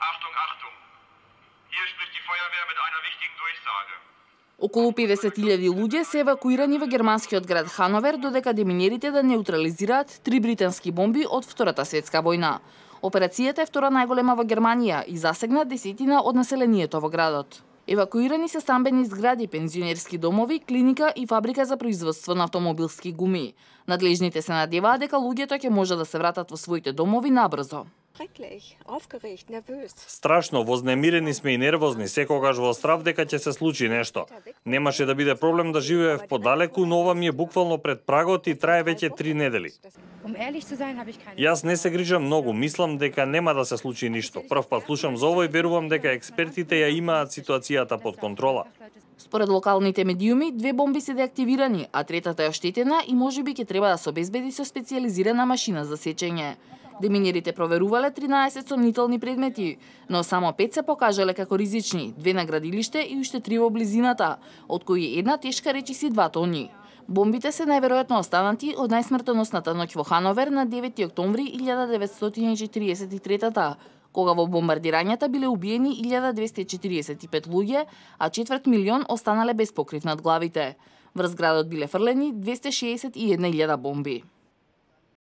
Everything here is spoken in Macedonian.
Achtung, Achtung. Hier spricht die Feuerwehr mit einer wichtigen Durchsage. Околу 50.000 луѓе се евакуирани во германскиот град Хановер додека деминерите да неутрализираат 3 британски бомби од Втората светска војна. Операцијата е втора најголема во Германија и засегна десетина од населението во градот. Евакуирани се стамбени згради, пензионерски домови, клиника и фабрика за производство на автомобилски гуми. Надлежните се надеваат дека луѓето ќе може да се вратат во своите домови набрзо. Страшно, вознемирени сме и нервозни, секогаш во страв дека ќе се случи нешто. Немаше да биде проблем да живеев подалеку, но ова ми е буквално пред прагот и трае веќе 3 недели. Јас не се грижам многу, мислам дека нема да се случи ништо. Прв пат слушам за ово и верувам дека експертите ја имаат ситуацијата под контрола. Според локалните медиуми, 2 бомби се деактивирани, а третата е оштетена и можеби ќе треба да се обезбеди со специјализирана машина за сечење. Деминерите проверувале 13 сомнителни предмети, но само 5 се покажале како ризични, 2 на градилиште и уште 3 во близината, од кои една тешка речиси 2 тони. Бомбите се најверојатно останати од најсмртоносната ноќ во Хановер на 9 октомври 1943 кога во бомбардирањата биле убиени 1245 луѓе, а 250.000 останале без покрив над главите. Врз градот биле фрлени 261.000 бомби.